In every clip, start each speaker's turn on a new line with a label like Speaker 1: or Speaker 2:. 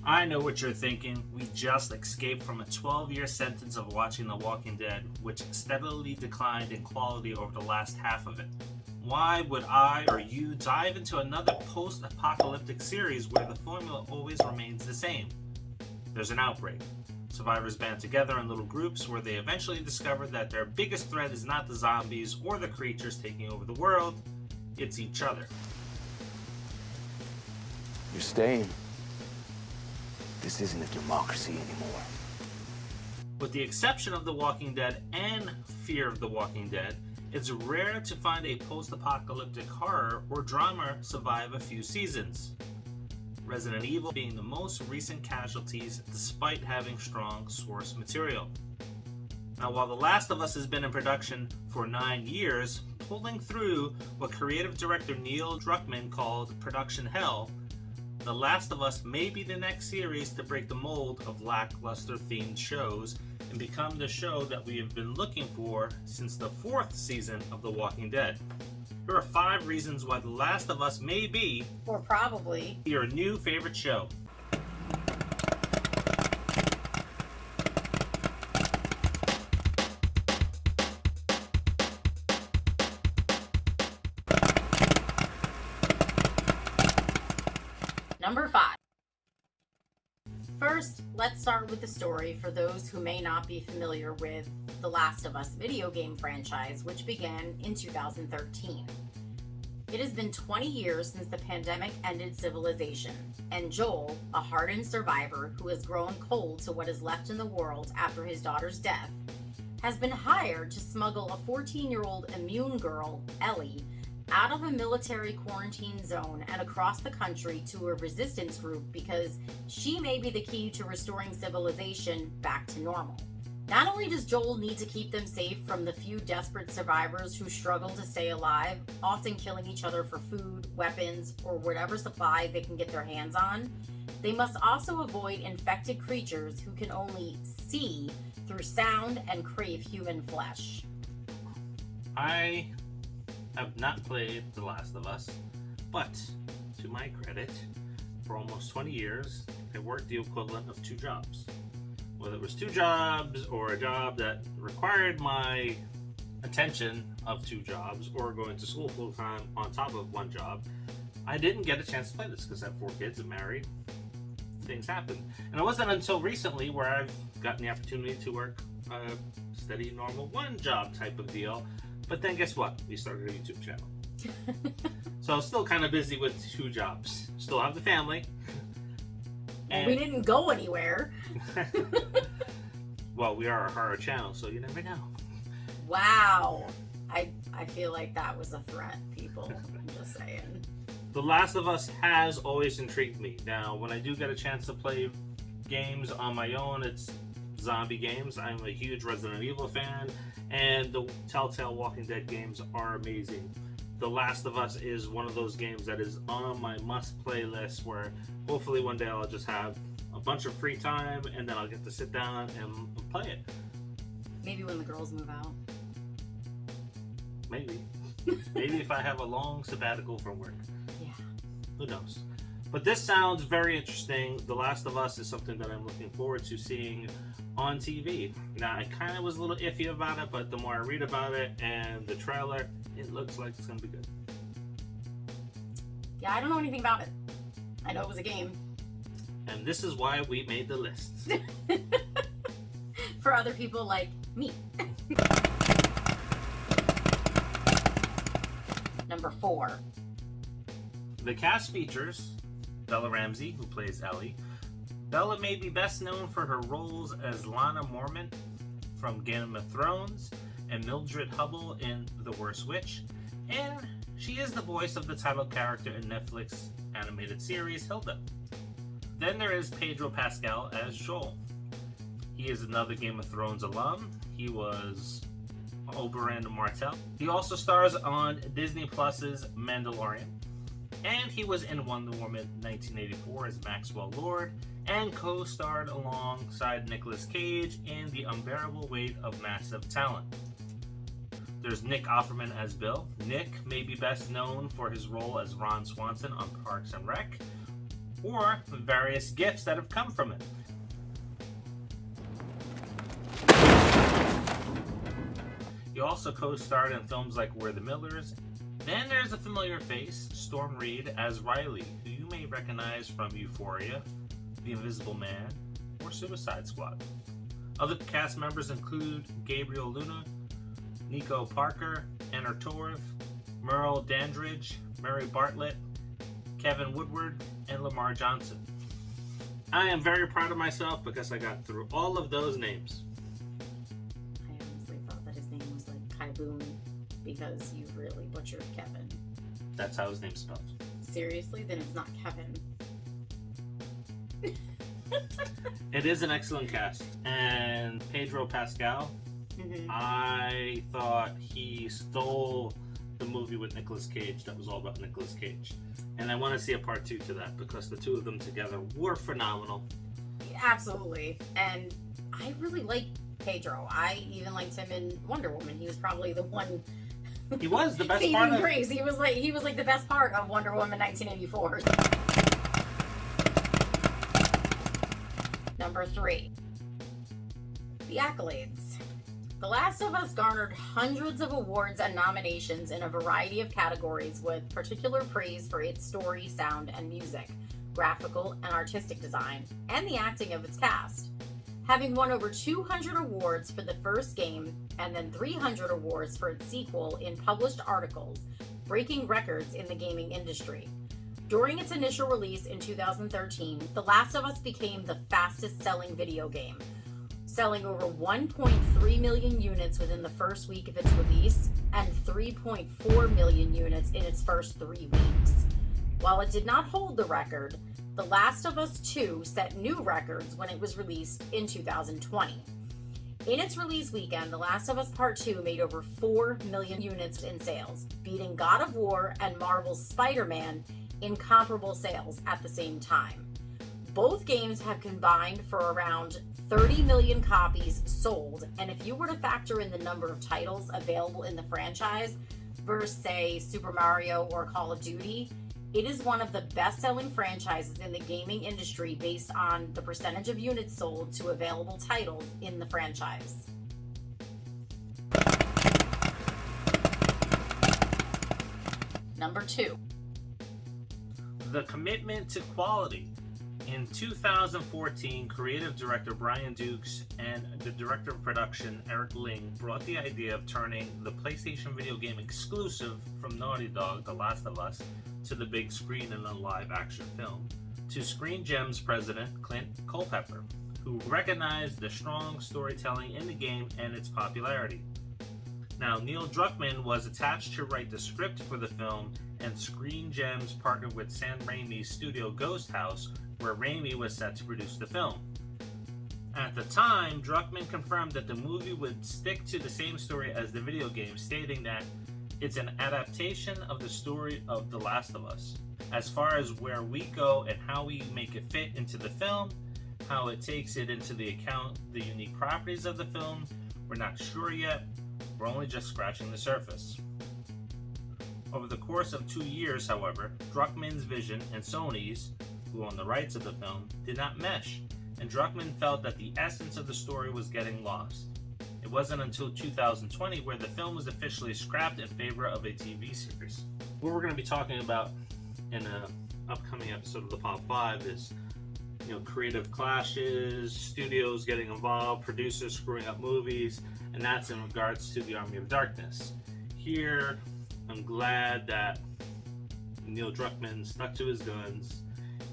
Speaker 1: I know what you're thinking. We just escaped from a 12-year sentence of watching The Walking Dead, which steadily declined in quality over the last half of it. Why would I or you dive into another post-apocalyptic series where the formula always remains the same? There's an outbreak. Survivors band together in little groups where they eventually discover that their biggest threat is not the zombies or the creatures taking over the world, it's each other.
Speaker 2: You're staying. This isn't a democracy anymore.
Speaker 1: With the exception of The Walking Dead and Fear of the Walking Dead, it's rare to find a post-apocalyptic horror or drama survive a few seasons. Resident Evil being the most recent casualties despite having strong source material. Now, while The Last of Us has been in production for 9 years, pulling through what creative director Neil Druckmann called production hell, The Last of Us may be the next series to break the mold of lackluster themed shows and become the show that we have been looking for since the 4th season of The Walking Dead. Here are 5 reasons why The Last of Us may be,
Speaker 3: or probably,
Speaker 1: your new favorite show.
Speaker 3: Number 5. First, let's start with the story for those who may not be familiar with The Last of Us video game franchise, which began in 2013. It has been 20 years since the pandemic ended civilization, and Joel, a hardened survivor who has grown cold to what is left in the world after his daughter's death, has been hired to smuggle a 14-year-old immune girl, Ellie, out of a military quarantine zone and across the country to a resistance group because she may be the key to restoring civilization back to normal. Not only does Joel need to keep them safe from the few desperate survivors who struggle to stay alive, often killing each other for food, weapons, or whatever supplies they can get their hands on, they must also avoid infected creatures who can only see through sound and crave human flesh.
Speaker 1: I have not played The Last of Us, but to my credit, for almost 20 years, I worked the equivalent of 2 jobs. Whether it was 2 jobs or a job that required my attention of 2 jobs or going to school full time on top of 1 job, I didn't get a chance to play this because I have 4 kids and married. Things happen. And it wasn't until recently where I've gotten the opportunity to work a steady, normal 1 job type of deal. But then guess what? We started a YouTube channel. So I'm still kind of busy with 2 jobs. Still have the family.
Speaker 3: And we didn't go anywhere.
Speaker 1: Well, we are a horror channel, so you never know.
Speaker 3: Wow. I feel like that was a threat, people. I'm just saying.
Speaker 1: The Last of Us has always intrigued me. Now, when I do get a chance to play games on my own, it's zombie games. I'm a huge Resident Evil fan, and the Telltale Walking Dead games are amazing. The Last of Us is one of those games that is on my must-play list where hopefully one day I'll just have a bunch of free time and then I'll get to sit down and play it.
Speaker 3: Maybe when the girls move out.
Speaker 1: Maybe. Maybe if I have a long sabbatical from work.
Speaker 3: Yeah.
Speaker 1: Who knows? But this sounds very interesting. The Last of Us is something that I'm looking forward to seeing on TV. Now, I kind of was a little iffy about it, but the more I read about it and the trailer, it looks like it's going to be good.
Speaker 3: Yeah, I don't know anything about it. I know it was a game.
Speaker 1: And this is why we made the list.
Speaker 3: For other people like me. Number 4.
Speaker 1: The cast features Bella Ramsey, who plays Ellie. Bella may be best known for her roles as Lana Mormont from Game of Thrones and Mildred Hubble in The Worst Witch, and she is the voice of the title character in Netflix animated series Hilda. Then there is Pedro Pascal as Joel. He is another Game of Thrones alum. He was Oberyn Martell. He also stars on Disney Plus's Mandalorian, and he was in Wonder Woman 1984 as Maxwell Lord, and co-starred alongside Nicolas Cage in The Unbearable Weight of Massive Talent. There's Nick Offerman as Bill. Nick may be best known for his role as Ron Swanson on Parks and Rec, or various gifts that have come from it. He also co-starred in films like We're the Millers. Then there's a familiar face, Storm Reed as Riley, who you may recognize from Euphoria, The Invisible Man, or Suicide Squad. Other cast members include Gabriel Luna, Nico Parker, Anna Torv, Merle Dandridge, Mary Bartlett, Kevin Woodward, and Lamar Johnson. I am very proud of myself because I got through all of those names.
Speaker 3: I honestly thought that his name was like Kaiboon because you really butchered Kevin.
Speaker 1: That's how his name's spelled.
Speaker 3: Seriously? Then it's not Kevin.
Speaker 1: It is an excellent cast. And Pedro Pascal, I thought he stole the movie with Nicolas Cage that was all about Nicolas Cage. And I want to see a part 2 to that because the two of them together were phenomenal.
Speaker 3: Absolutely. And I really like Pedro. I even liked him in Wonder Woman. He was probably the one.
Speaker 1: He was the best part of
Speaker 3: praise. He was like the best part of Wonder Woman 1984. Number 3. The accolades. The Last of Us garnered hundreds of awards and nominations in a variety of categories, with particular praise for its story, sound, and music, graphical and artistic design, and the acting of its cast. Having won over 200 awards for the first game and then 300 awards for its sequel in published articles, breaking records in the gaming industry. During its initial release in 2013, The Last of Us became the fastest-selling video game, selling over 1.3 million units within the first week of its release and 3.4 million units in its first 3 weeks. While it did not hold the record, The Last of Us 2 set new records when it was released in 2020. In its release weekend, The Last of Us Part 2 made over 4 million units in sales, beating God of War and Marvel's Spider-Man in comparable sales at the same time. Both games have combined for around 30 million copies sold, and if you were to factor in the number of titles available in the franchise versus, say, Super Mario or Call of Duty, it is one of the best-selling franchises in the gaming industry based on the percentage of units sold to available titles in the franchise. Number 2.
Speaker 1: The commitment to quality. In 2014, creative director Brian Dukes and the director of production Eric Ling brought the idea of turning the PlayStation video game exclusive from Naughty Dog, The Last of Us, to the big screen in a live-action film, to Screen Gems president Clint Culpepper, who recognized the strong storytelling in the game and its popularity. Now, Neil Druckmann was attached to write the script for the film, and Screen Gems partnered with Sam Raimi's studio Ghost House, where Raimi was set to produce the film. At the time, Druckmann confirmed that the movie would stick to the same story as the video game, stating that it's an adaptation of the story of The Last of Us. As far as where we go and how we make it fit into the film, how it takes it into the account the unique properties of the film, we're not sure yet. We're only just scratching the surface. Over the course of 2 years, however, Druckmann's vision and Sony's, who owned the rights of the film, did not mesh, and Druckmann felt that the essence of the story was getting lost. It wasn't until 2020 where the film was officially scrapped in favor of a TV series. What we're going to be talking about in an upcoming episode of the Pop 5 is, creative clashes, studios getting involved, producers screwing up movies, and that's in regards to the Army of Darkness. Here, I'm glad that Neil Druckmann stuck to his guns.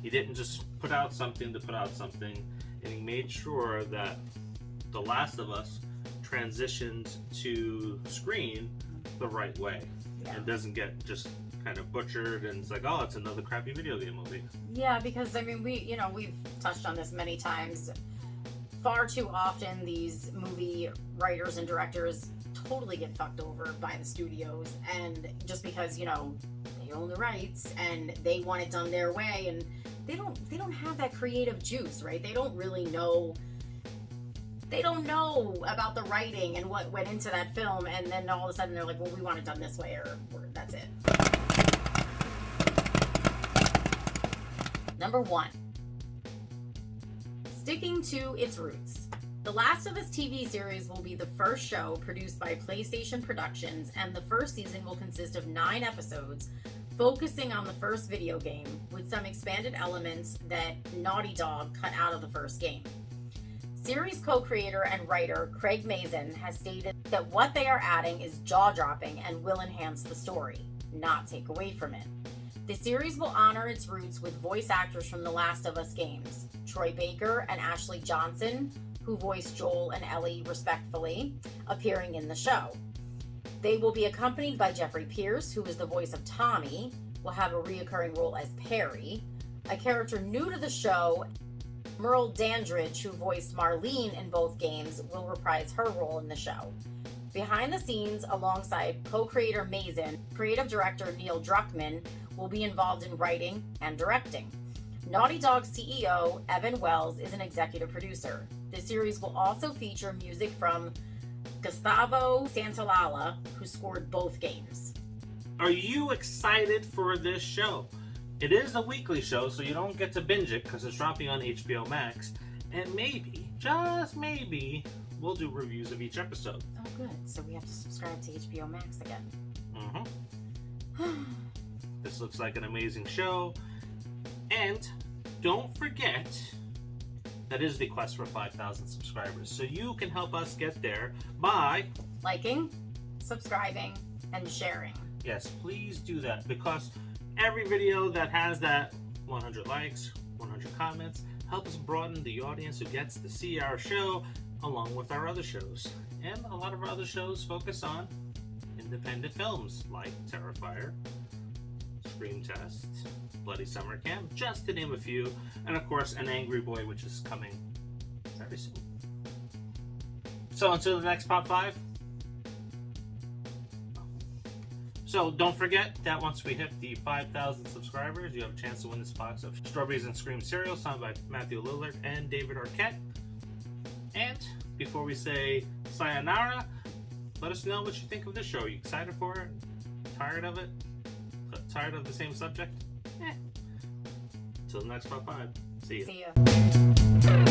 Speaker 1: He didn't just put out something to put out something, and he made sure that The Last of Us transitions to screen the right way and doesn't get just kind of butchered and it's like, oh, it's another crappy video game movie.
Speaker 3: Yeah, because we've touched on this many times. Far too often these movie writers and directors totally get fucked over by the studios, and just because they own the rights and they want it done their way, and they don't have that creative juice, right? They don't really know. They don't know about the writing and what went into that film, and then all of a sudden they're like, well, we want it done this way, or that's it. Number 1. Sticking to its roots. The Last of Us TV series will be the first show produced by PlayStation Productions, and the first season will consist of 9 episodes, focusing on the first video game, with some expanded elements that Naughty Dog cut out of the first game. Series co-creator and writer Craig Mazin has stated that what they are adding is jaw-dropping and will enhance the story, not take away from it. The series will honor its roots with voice actors from The Last of Us games, Troy Baker and Ashley Johnson, who voiced Joel and Ellie respectively, appearing in the show. They will be accompanied by Jeffrey Pierce, who is the voice of Tommy, will have a reoccurring role as Perry. A character new to the show, Merle Dandridge, who voiced Marlene in both games, will reprise her role in the show. Behind the scenes, alongside co-creator Mazin, creative director Neil Druckmann will be involved in writing and directing. Naughty Dog CEO Evan Wells is an executive producer. The series will also feature music from Gustavo Santaolalla, who scored both games.
Speaker 1: Are you excited for this show? It is a weekly show, so you don't get to binge it because it's dropping on HBO Max. And maybe, just maybe, we'll do reviews of each episode.
Speaker 3: Oh, good. So we have to subscribe to HBO Max again.
Speaker 1: This looks like an amazing show. And don't forget, that is the quest for 5,000 subscribers. So you can help us get there by
Speaker 3: liking, subscribing, and sharing.
Speaker 1: Yes, please do that, because every video that has that 100 likes, 100 comments, helps broaden the audience who gets to see our show along with our other shows. And a lot of our other shows focus on independent films like Terrifier, Scream Test, Bloody Summer Camp, just to name a few, and of course An Angry Boy, which is coming very soon. So until the next Pop 5. So don't forget that once we hit the 5,000 subscribers, you have a chance to win this box of Strawberries and Scream cereal signed by Matthew Lillard and David Arquette. And before we say sayonara, let us know what you think of this show. Are you excited for it? Tired of it? Tired of the same subject? Till the next Pop 5. See ya.
Speaker 3: See ya.